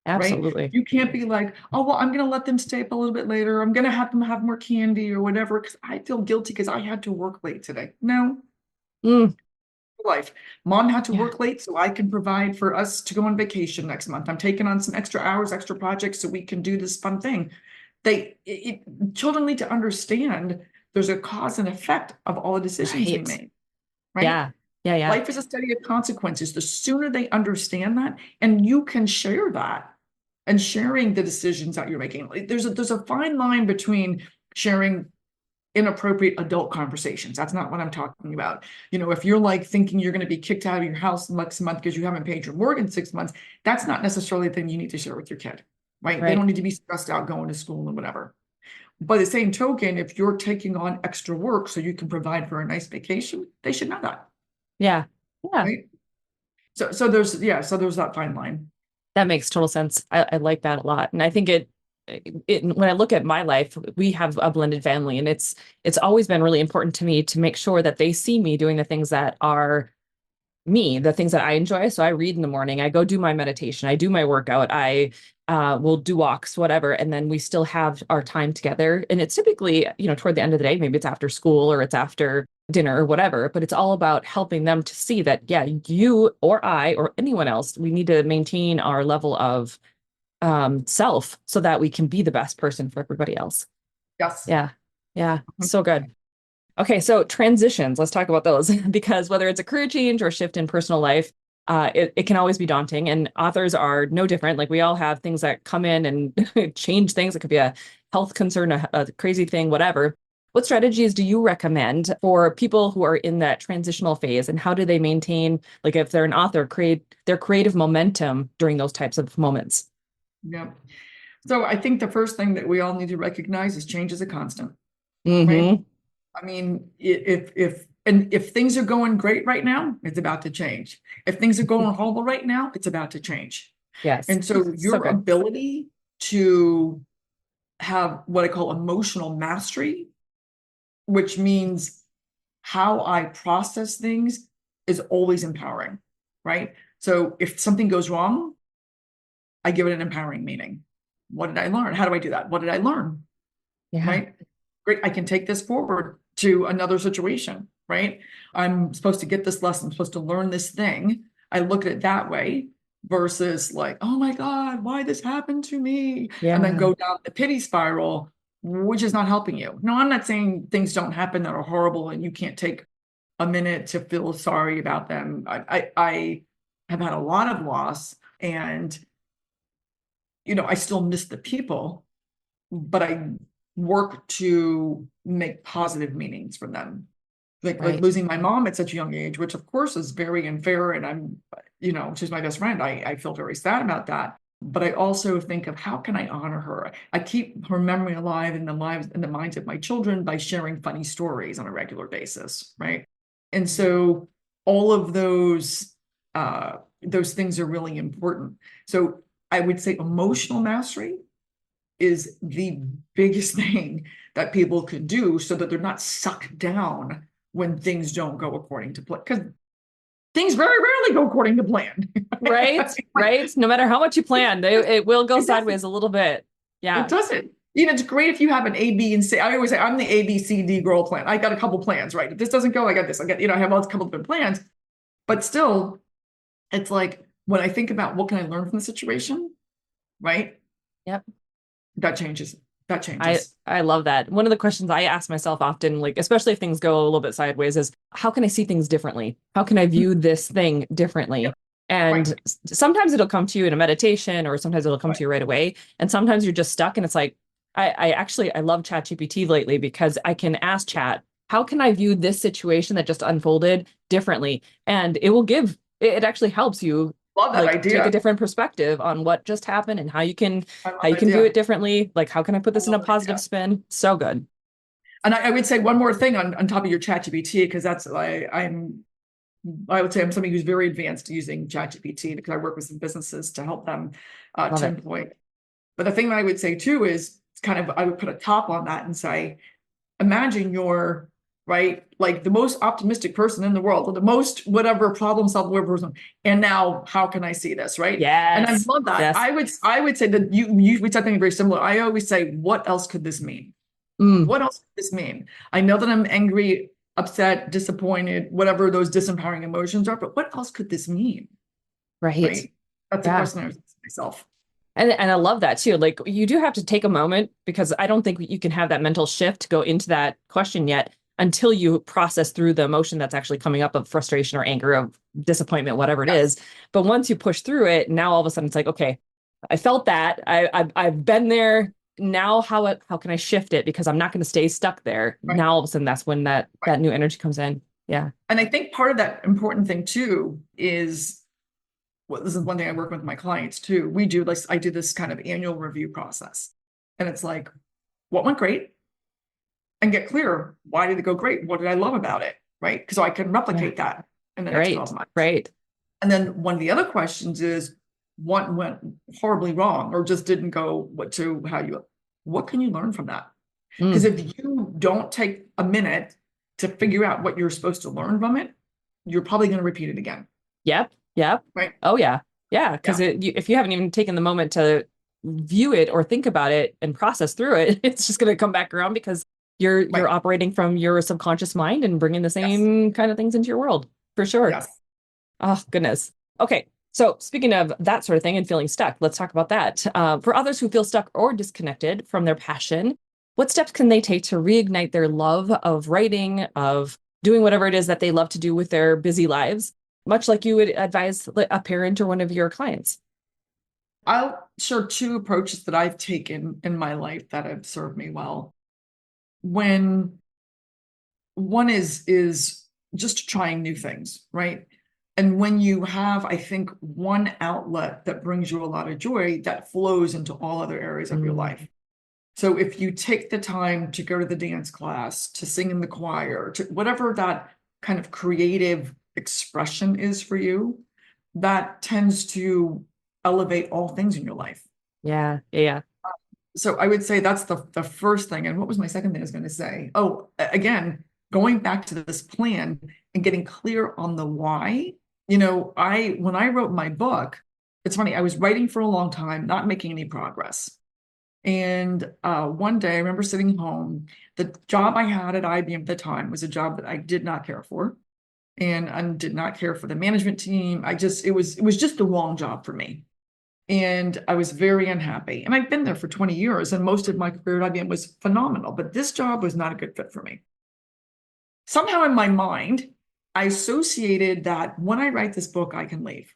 Right? Absolutely. You can't be like, oh, well, I'm going to let them stay up a little bit later. I'm going to have them have more candy or whatever because I feel guilty because I had to work late today. No, Mm. life. Mom had to Yeah. work late so I can provide for us to go on vacation next month. I'm taking on some extra hours, extra projects so we can do this fun thing. Children need to understand there's a cause and effect of all the decisions we Right. make, right? Yeah. Yeah. Yeah. Life is a study of consequences. The sooner they understand that, and you can share that, and sharing the decisions that you're making. There's a fine line between sharing inappropriate adult conversations. That's not what I'm talking about. If you're like thinking you're going to be kicked out of your house next month because you haven't paid your mortgage in 6 months, that's not necessarily the thing you need to share with your kid, right? They Right. don't need to be stressed out going to school and whatever. By the same token, if you're taking on extra work so you can provide for a nice vacation, they should know that, Yeah. Yeah. right? So there's that fine line. That makes total sense. I like that a lot. And I think when I look at my life, we have a blended family, and it's always been really important to me to make sure that they see me doing the things that are me, the things that I enjoy. So I read in the morning, I go do my meditation, I do my workout, I will do walks, whatever. And then we still have our time together. And it's typically, toward the end of the day, maybe it's after school or it's after dinner or whatever, but it's all about helping them to see that, yeah, you or I or anyone else, we need to maintain our level of self so that we can be the best person for everybody else. Yes. Yeah. Yeah. So good. Okay, so transitions, let's talk about those because whether it's a career change or shift in personal life, it can always be daunting, and authors are no different. Like we all have things that come in and change things. It could be a health concern, a crazy thing, whatever. What strategies do you recommend for people who are in that transitional phase, and how do they maintain, like if they're an author, create their creative momentum during those types of moments? Yeah. So I think the first thing that we all need to recognize is change is a constant, right? Mm-hmm. I mean, if things are going great right now, it's about to change. If things are going horrible right now, it's about to change. Yes. And so So your good. ability to have what I call emotional mastery, which means how I process things, is always empowering, right? So if something goes wrong, I give it an empowering meaning. What did I learn? How do I do that? What did I learn? Yeah. Right? Great. I can take this forward to another situation, right? I'm supposed to get this lesson, I'm supposed to learn this thing. I look at it that way versus like, oh my God, why this happened to me? And then Yeah. go down the pity spiral, which is not helping you. No, I'm not saying things don't happen that are horrible and you can't take a minute to feel sorry about them. I have had a lot of loss, and I still miss the people, but I work to make positive meanings for them. Like Right. losing my mom at such a young age, which of course is very unfair. And she's my best friend. I feel very sad about that. But I also think of how can I honor her? I keep her memory alive in the lives and the minds of my children by sharing funny stories on a regular basis, right? And so all of those things are really important. So I would say emotional mastery is the biggest thing that people can do so that they're not sucked down when things don't go according to plan. Because things very rarely go according to plan. Right, right. No matter how much you plan, it will go sideways a little bit. Yeah. It doesn't. It's great if you have an A, B, and C. I always say I'm the A, B, C, D girl plan. I got a couple plans, right? If this doesn't go, I got this. I have a couple different plans. But still, it's like when I think about what can I learn from the situation, right? Yep. That changes. That changes. I love that. One of the questions I ask myself often, like, especially if things go a little bit sideways, is how can I see things differently? How can I view this thing differently? Yep. And right. Sometimes it'll come to you in a meditation, or sometimes it'll come right. to you right away. And sometimes you're just stuck. And it's like, I love ChatGPT lately because I can ask Chat, how can I view this situation that just unfolded differently? And it actually helps you love that idea. Take a different perspective on what just happened and how you can view it differently. Like, how can I put this in a positive spin? So good. And I would say one more thing on top of your ChatGPT, because that's I would say I'm somebody who's very advanced using ChatGPT because I work with some businesses to help them to employ. But the thing that I would say too is I would put a top on that and say, imagine you're right, like the most optimistic person in the world, or the most whatever problem solving person. And now, how can I see this, right? Yes. And I love that. Yes. I would say that we said something very similar. I always say, what else could this mean? What else could this mean? I know that I'm angry, upset, disappointed, whatever those disempowering emotions are, but what else could this mean? Right. That's a question I was asking myself. And I love that too. Like, you do have to take a moment, because I don't think you can have that mental shift to go into that question yet until you process through the emotion that's actually coming up of frustration or anger, of disappointment, whatever it is. But once you push through it, now all of a sudden it's like, okay, I felt that. I've been there. Now how can I shift it? Because I'm not going to stay stuck there. Right. Now all of a sudden that's when that new energy comes in. Yeah. And I think part of that important thing too is, this is one thing I work with my clients too. I do this kind of annual review process. And it's like, what went great? And get clear, why did it go great? What did I love about it? Right? Because so I can replicate that in the next 12 months. Right. And then one of the other questions is, what went horribly wrong or just didn't go what can you learn from that? Because if you don't take a minute to figure out what you're supposed to learn from it, you're probably going to repeat it again. Yep. Right. Oh yeah. Yeah. Because if you haven't even taken the moment to view it or think about it and process through it, it's just going to come back around, because you're operating from your subconscious mind and bringing the same kind of things into your world, for sure. Yes. Oh, goodness. Okay. So speaking of that sort of thing and feeling stuck, let's talk about that. For others who feel stuck or disconnected from their passion, what steps can they take to reignite their love of writing, of doing whatever it is that they love to do with their busy lives, much like you would advise a parent or one of your clients? I'll share two approaches that I've taken in my life that have served me well. When one is just trying new things, right? And when you have, I think, one outlet that brings you a lot of joy, that flows into all other areas of your life. So if you take the time to go to the dance class, to sing in the choir, to whatever that kind of creative expression is for you, that tends to elevate all things in your life. Yeah. So I would say that's the first thing. And what was my second thing I was going to say? Oh, again, going back to this plan and getting clear on the why. When I wrote my book, it's funny, I was writing for a long time, not making any progress. And one day I remember sitting home. The job I had at IBM at the time was a job that I did not care for. And I did not care for the management team. It was just the wrong job for me. And I was very unhappy. And I'd been there for 20 years, and most of my career at IBM was phenomenal, but this job was not a good fit for me. Somehow in my mind, I associated that when I write this book, I can leave.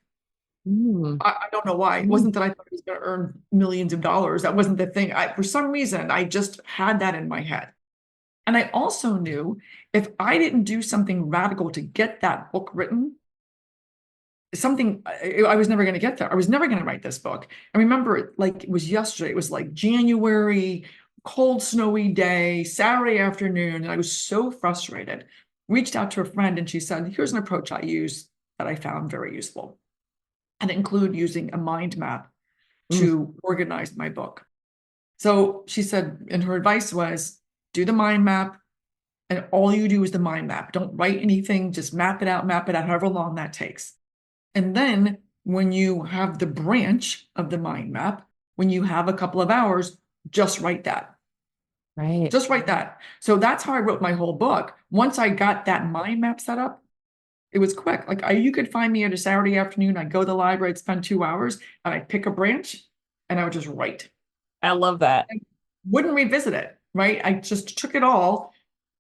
I don't know why. It wasn't that I thought I was going to earn millions of dollars. That wasn't the thing. For some reason, I just had that in my head. And I also knew if I didn't do something radical to get that book written, I was never going to get there. I was never going to write this book. I remember it like it was yesterday. It was like January, cold, snowy day, Saturday afternoon. And I was so frustrated. Reached out to a friend and she said, here's an approach I use that I found very useful. And include using a mind map to organize my book. So she said, and her advice was, do the mind map, and all you do is the mind map. Don't write anything, just map it out, however long that takes. And then when you have the branch of the mind map, when you have a couple of hours, just write that. Right. Just write that. So that's how I wrote my whole book. Once I got that mind map set up, it was quick. Like you could find me at a Saturday afternoon. I'd go to the library, I'd spend 2 hours, and I'd pick a branch and I would just write. I love that. I wouldn't revisit it, right? I just took it all,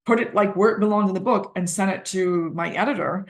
put it like where it belonged in the book, and sent it to my editor.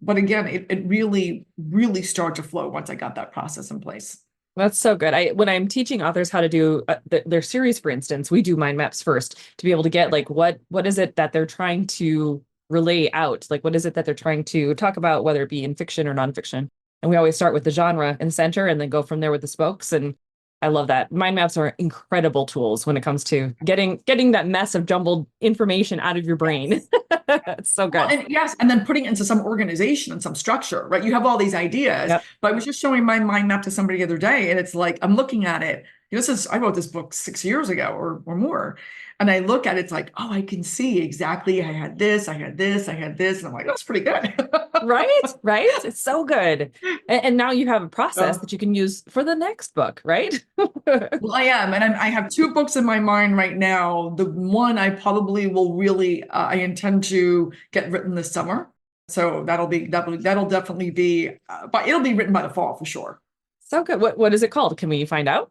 But again, it really, really started to flow once I got that process in place. That's so good. When I'm teaching authors how to do their series, for instance, we do mind maps first to be able to get like what is it that they're trying to relay out? Like what is it that they're trying to talk about, whether it be in fiction or nonfiction? And we always start with the genre in the center and then go from there with the spokes. And I love that. Mind maps are incredible tools when it comes to getting that mess of jumbled information out of your brain. It's so good. Well, and yes, and then putting it into some organization and some structure, right? You have all these ideas, Yep. but I was just showing my mind map to somebody the other day, and it's like I'm looking at it. I wrote this book 6 years ago or more. And I look at it, it's like, oh, I can see exactly. I had this, I had this, I had this. And I'm like, that's pretty good. Right? It's so good. And now you have a process that you can use for the next book, right? Well, I am. And I have 2 books in my mind right now. The one I probably will really, I intend to get written this summer. So that'll definitely be, but it'll be written by the fall for sure. So good. What is it called? Can we find out?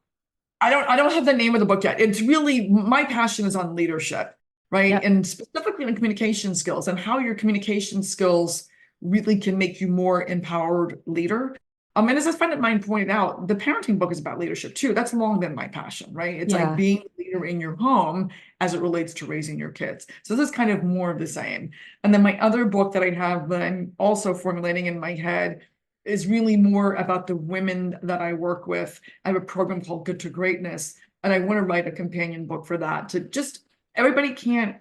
I don't have the name of the book yet. It's really, my passion is on leadership, right? Yep. And specifically on communication skills and how your communication skills really can make you more empowered leader. And as a friend of mine pointed out, the parenting book is about leadership too. That's long been my passion, right? It's like being a leader in your home as it relates to raising your kids. So this is kind of more of the same. And then my other book that I have that I'm also formulating in my head is really more about the women that I work with. I have a program called Good to Greatness, and I want to write a companion book for that to just, everybody can't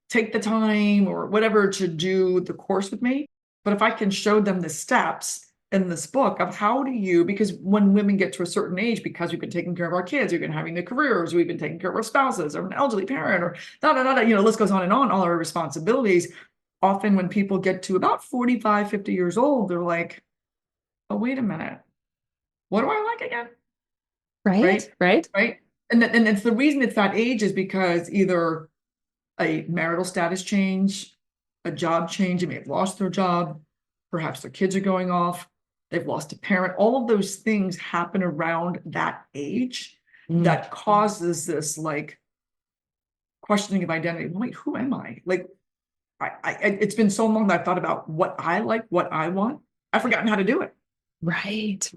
take the time or whatever to do the course with me. But if I can show them the steps in this book of how do you, because when women get to a certain age, because we've been taking care of our kids, we've been having the careers, we've been taking care of our spouses or an elderly parent or list goes on and on, all our responsibilities. Often when people get to about 45, 50 years old, they're like, oh, wait a minute. What do I like again? Right. And it's the reason it's that age is because either a marital status change, a job change, they may have lost their job, perhaps their kids are going off, they've lost a parent. All of those things happen around that age that causes this like questioning of identity. Wait, who am I? Like, it's been so long that I've thought about what I like, what I want. I've forgotten how to do it. Right.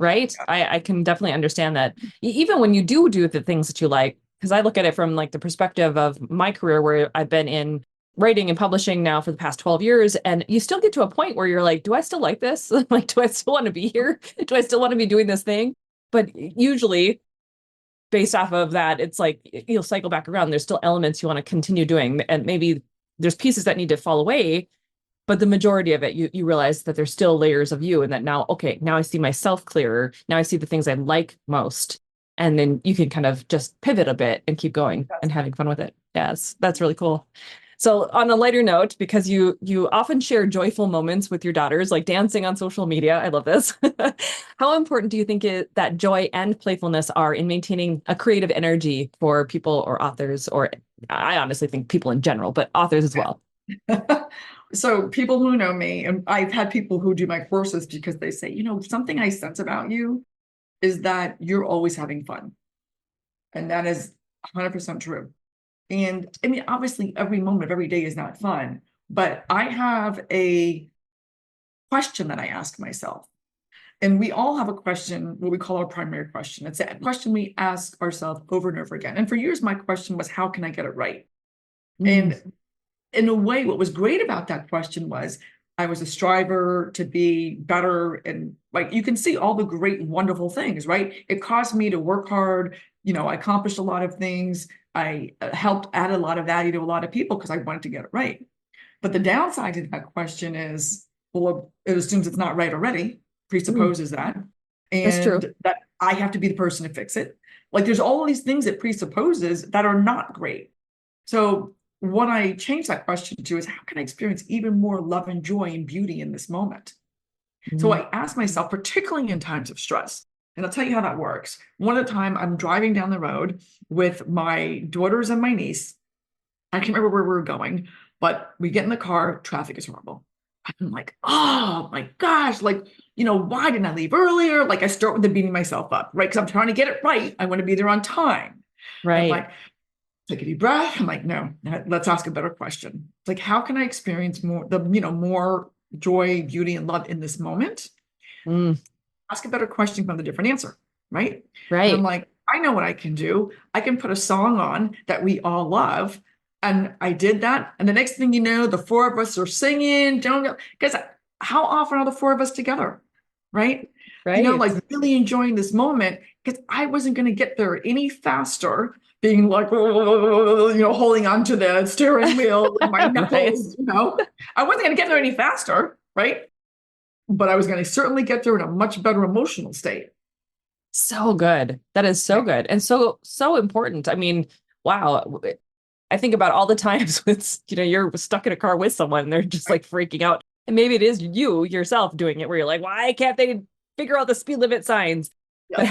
I can definitely understand that. Even when you do the things that you like, because I look at it from like the perspective of my career where I've been in writing and publishing now for the past 12 years. And you still get to a point where you're like, do I still like this? Like, do I still want to be here? Do I still want to be doing this thing? But usually based off of that, it's like you'll cycle back around. There's still elements you want to continue doing. And maybe there's pieces that need to fall away. But the majority of it, you realize that there's still layers of you and that now I see myself clearer. Now I see the things I like most. And then you can kind of just pivot a bit and keep going and having fun with it. Yes, that's really cool. So on a lighter note, because you often share joyful moments with your daughters, like dancing on social media. I love this. How important do you think that joy and playfulness are in maintaining a creative energy for people or authors, or I honestly think people in general, but authors as well? So people who know me, and I've had people who do my courses because they say, something I sense about you is that you're always having fun. And that is 100% true. And I mean, obviously every moment of every day is not fun, but I have a question that I ask myself. And we all have a question, what we call our primary question. It's a question we ask ourselves over and over again. And for years, my question was, how can I get it right? And in a way, what was great about that question was I was a striver to be better. And like, you can see all the great, wonderful things, right? It caused me to work hard. I accomplished a lot of things. I helped add a lot of value to a lot of people because I wanted to get it right. But the downside to that question is, well, it assumes it's not right already, presupposes that. And that I have to be the person to fix it. Like there's all these things it presupposes that are not great. So what I changed that question to is, how can I experience even more love and joy and beauty in this moment? So I asked myself, particularly in times of stress, and I'll tell you how that works. One at a time, I'm driving down the road with my daughters and my niece. I can't remember where we were going, but we get in the car, traffic is horrible. I'm like, oh my gosh, like, why didn't I leave earlier? Like, I start with the beating myself up, right? Because I'm trying to get it right. I want to be there on time. Right. I'm like, take a deep breath. I'm like, no, let's ask a better question. It's like, how can I experience more joy, beauty, and love in this moment? Ask a better question, find a different answer, right? Right. And I'm like, I know what I can do. I can put a song on that we all love. And I did that. And the next thing you know, the four of us are singing. Because how often are the four of us together? Right? Right. Like really enjoying this moment, because I wasn't going to get there any faster being like, holding on to the steering wheel with my knuckles, I wasn't going to get there any faster. Right. But I was going to certainly get there in a much better emotional state. So good. That is so good. And so important. I mean, wow. I think about all the times with, you're stuck in a car with someone and they're just like freaking out. And maybe it is you yourself doing it where you're like, why can't they figure out the speed limit signs? Yep. But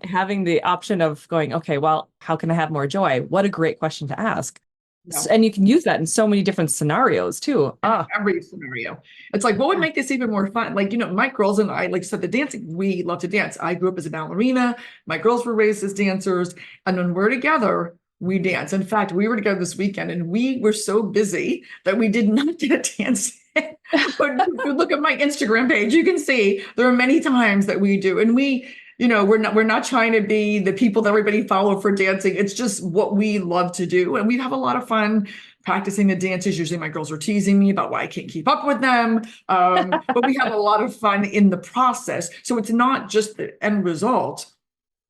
having the option of going, okay, well, how can I have more joy? What a great question to ask. No. And you can use that in so many different scenarios too. Every scenario. It's like, what would make this even more fun? Like, my girls and I, like I said, the dancing, we love to dance. I grew up as a ballerina. My girls were raised as dancers. And when we're together, we dance. In fact, we were together this weekend and we were so busy that we did not get a dance. But if you look at my Instagram page, you can see there are many times that we do. And we're not trying to be the people that everybody follow for dancing. It's just what we love to do. And we have a lot of fun practicing the dances. Usually my girls are teasing me about why I can't keep up with them. But we have a lot of fun in the process. So it's not just the end result.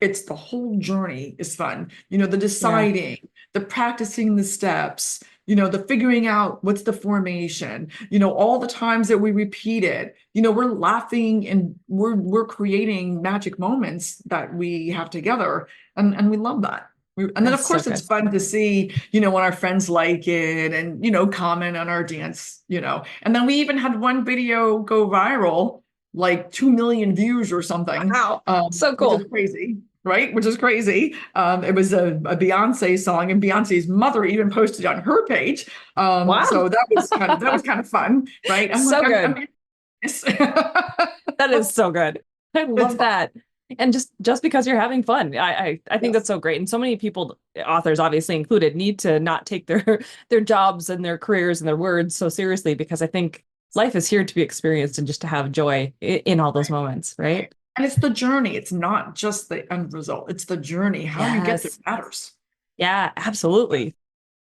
It's the whole journey is fun. The deciding, the practicing the steps, the figuring out what's the formation, all the times that we repeat it, we're laughing and we're creating magic moments that we have together. And we love that. And then, of course, it's fun to see, when our friends like it and, comment on our dance, and then we even had one video go viral, like 2 million views or something. Wow. So cool. Which is crazy. Right? Which is crazy. It was a Beyonce song, and Beyonce's mother even posted on her page. Wow. So that was kind of fun, right? Good. That is so good. I love that. And just because you're having fun, I think that's so great. And so many people, authors obviously included, need to not take their jobs and their careers and their words so seriously, because I think life is here to be experienced and just to have joy in all those moments, right? And it's the journey. It's not just the end result. It's the journey. How you get there matters. Yeah, absolutely.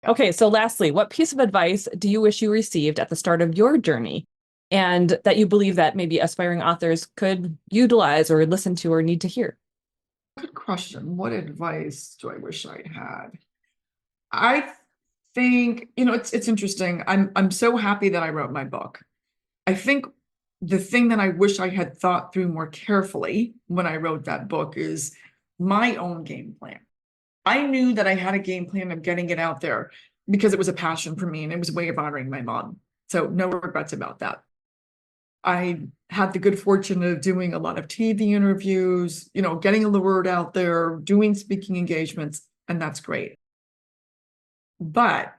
Okay, so lastly, what piece of advice do you wish you received at the start of your journey, and that you believe that maybe aspiring authors could utilize or listen to or need to hear? Good question. What advice do I wish I had? I think, it's interesting. I'm so happy that I wrote my book. I think the thing that I wish I had thought through more carefully when I wrote that book is my own game plan. I knew that I had a game plan of getting it out there because it was a passion for me and it was a way of honoring my mom. So no regrets about that. I had the good fortune of doing a lot of TV interviews, getting the word out there, doing speaking engagements, and that's great. But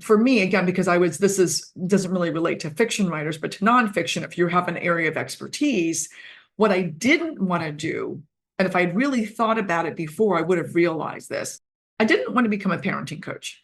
for me, again, because doesn't really relate to fiction writers, but to nonfiction, if you have an area of expertise, what I didn't want to do, and if I'd really thought about it before, I would have realized this. I didn't want to become a parenting coach,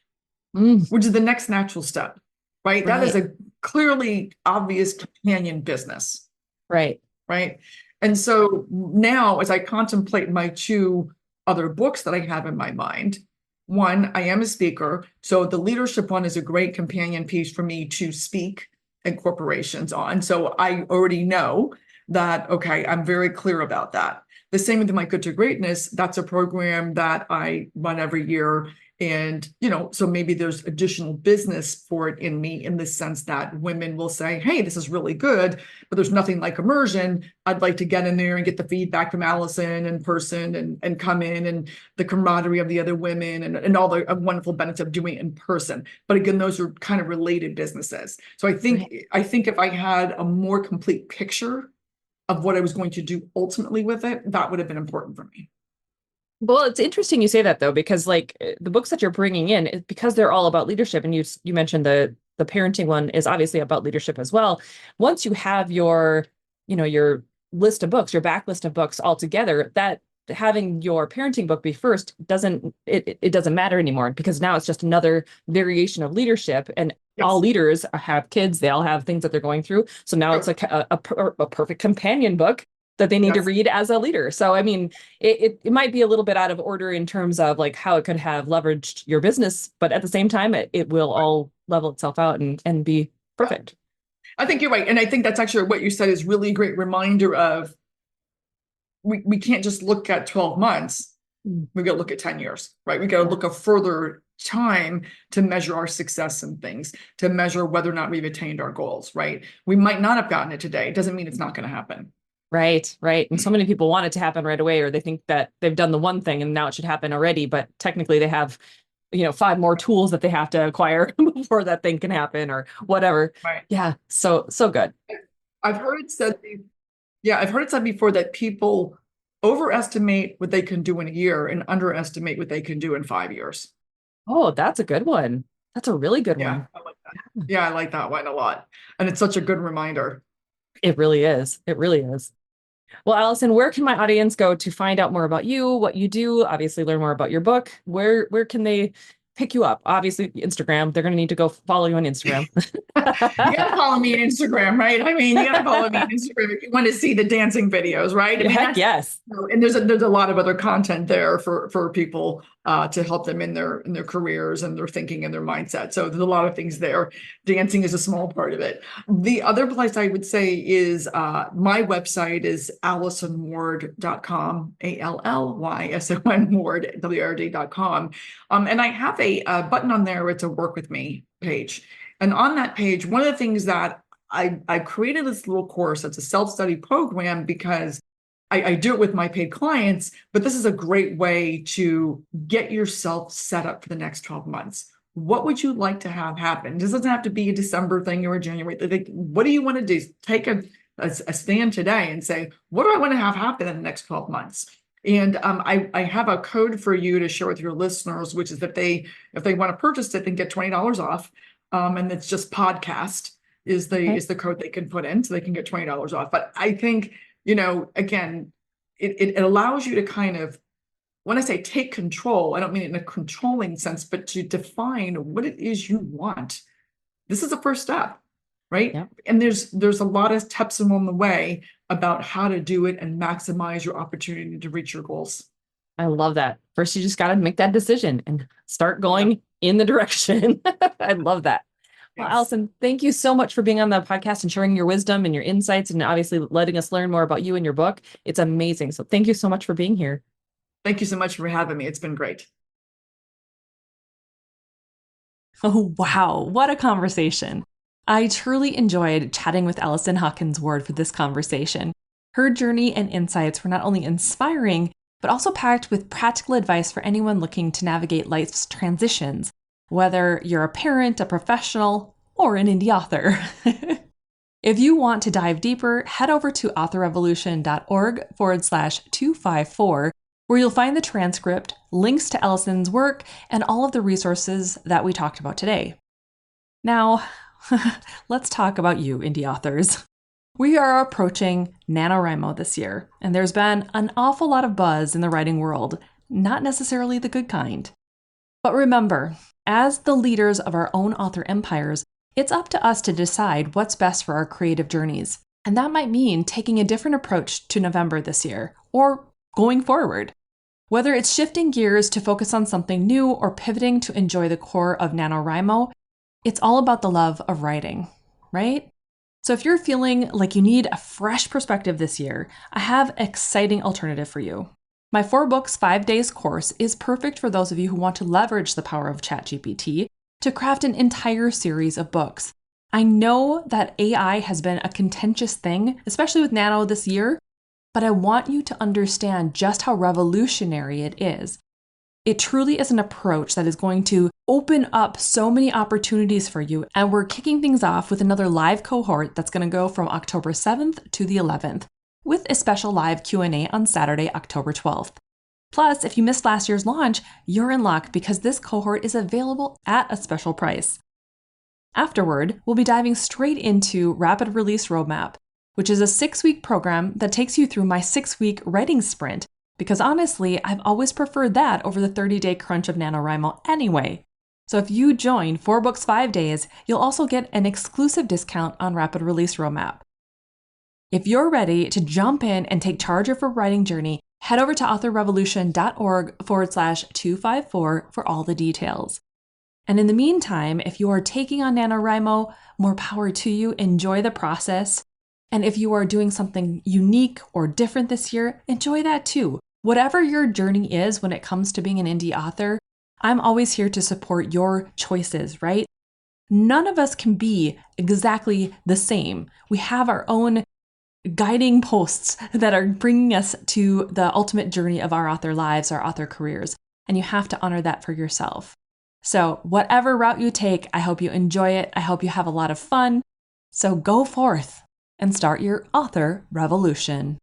which is the next natural step, right? That is a clearly obvious companion business. Right. Right. And so now, as I contemplate my 2 other books that I have in my mind, one, I am a speaker. So the leadership one is a great companion piece for me to speak in corporations on. So I already know that, okay, I'm very clear about that. The same with my Good to Greatness. That's a program that I run every year. And, so maybe there's additional business for it in me, in the sense that women will say, hey, this is really good, but there's nothing like immersion. I'd like to get in there and get the feedback from Allyson in person, and come in, and the camaraderie of the other women, and all the wonderful benefits of doing it in person. But again, those are kind of related businesses. So I think if I had a more complete picture of what I was going to do ultimately with it, that would have been important for me. Well, it's interesting you say that, though, because like the books that you're bringing in, because they're all about leadership, and you mentioned the parenting one is obviously about leadership as well. Once you have your list of books, your backlist of books all together, that having your parenting book be first doesn't matter anymore, because now it's just another variation of leadership, and all leaders have kids, they all have things that they're going through. So now it's like a perfect companion book that they need to read as a leader. So, I mean, it might be a little bit out of order in terms of like how it could have leveraged your business, but at the same time, it will all level itself out and be perfect. I think you're right. And I think that's actually what you said is really a great reminder of, we can't just look at 12 months. We got to look at 10 years, right? We got to look a further time to measure our success in things, to measure whether or not we've attained our goals, right? We might not have gotten it today. It doesn't mean it's not going to happen. Right. And so many people want it to happen right away, or they think that they've done the one thing and now it should happen already. But technically they have, 5 more tools that they have to acquire before that thing can happen, or whatever. Right. Yeah. So good. I've heard it said before that people overestimate what they can do in a year and underestimate what they can do in 5 years. Oh, that's a good one. That's a really good one. I like that. Yeah, I like that one a lot. And it's such a good reminder. It really is. It really is. Well, Allyson, where can my audience go to find out more about you, what you do, obviously learn more about your book? Where can they pick you up? Obviously, Instagram. They're going to need to go follow you on Instagram. You got to follow me on Instagram, right? I mean, you got to follow me on Instagram if you want to see the dancing videos, right? I mean, heck yes. And there's a lot of other content there for people to help them in their careers and their thinking and their mindset. So there's a lot of things there. Dancing is a small part of it. The other place I would say is my website is AllysonWard.com, ALLYSON Ward, WRD.com. And I have a button on there. It's a work with me page. And on that page, one of the things that I created this little course that's a self-study program, because I do it with my paid clients, but this is a great way to get yourself set up for the next 12 months. What would you like to have happen? This doesn't have to be a December thing or a January. Like, what do you want to do? Take a stand today and say, what do I want to have happen in the next 12 months? And I have a code for you to share with your listeners, which is if they want to purchase it, then get $20 off. And it's just podcast is the code they can put in, so they can get $20 off. But I think, again, it allows you to kind of, when I say take control, I don't mean it in a controlling sense, but to define what it is you want. This is the first step, right? Yep. And there's a lot of steps along the way about how to do it and maximize your opportunity to reach your goals. I love that. First, you just got to make that decision and start going in the direction. I love that. Well, Allyson, thank you so much for being on the podcast and sharing your wisdom and your insights, and obviously letting us learn more about you and your book. It's amazing. So thank you so much for being here. Thank you so much for having me. It's been great. Oh, wow. What a conversation. I truly enjoyed chatting with Allyson Hawkins Ward for this conversation. Her journey and insights were not only inspiring, but also packed with practical advice for anyone looking to navigate life's transitions, whether you're a parent, a professional, or an indie author. If you want to dive deeper, head over to authorrevolution.org/254, where you'll find the transcript, links to Allyson's work, and all of the resources that we talked about today. Now, let's talk about you, indie authors. We are approaching NaNoWriMo this year, and there's been an awful lot of buzz in the writing world, not necessarily the good kind. But remember, as the leaders of our own author empires, it's up to us to decide what's best for our creative journeys. And that might mean taking a different approach to November this year, or going forward. Whether it's shifting gears to focus on something new or pivoting to enjoy the core of NaNoWriMo, it's all about the love of writing, right? So if you're feeling like you need a fresh perspective this year, I have an exciting alternative for you. My 4 books, 5 days course is perfect for those of you who want to leverage the power of ChatGPT to craft an entire series of books. I know that AI has been a contentious thing, especially with Nano this year, but I want you to understand just how revolutionary it is. It truly is an approach that is going to open up so many opportunities for you, and we're kicking things off with another live cohort that's going to go from October 7th to the 11th, with a special live Q&A on Saturday, October 12th. Plus, if you missed last year's launch, you're in luck because this cohort is available at a special price. Afterward, we'll be diving straight into Rapid Release Roadmap, which is a 6-week program that takes you through my 6-week writing sprint, because honestly, I've always preferred that over the 30-day crunch of NaNoWriMo anyway. So if you join 4 books, 5 days, you'll also get an exclusive discount on Rapid Release Roadmap. If you're ready to jump in and take charge of your writing journey, head over to authorrevolution.org/254 for all the details. And in the meantime, if you are taking on NaNoWriMo, more power to you, enjoy the process. And if you are doing something unique or different this year, enjoy that too. Whatever your journey is when it comes to being an indie author, I'm always here to support your choices, right? None of us can be exactly the same. We have our own guiding posts that are bringing us to the ultimate journey of our author lives, our author careers, and you have to honor that for yourself. So whatever route you take, I hope you enjoy it. I hope you have a lot of fun. So go forth and start your author revolution.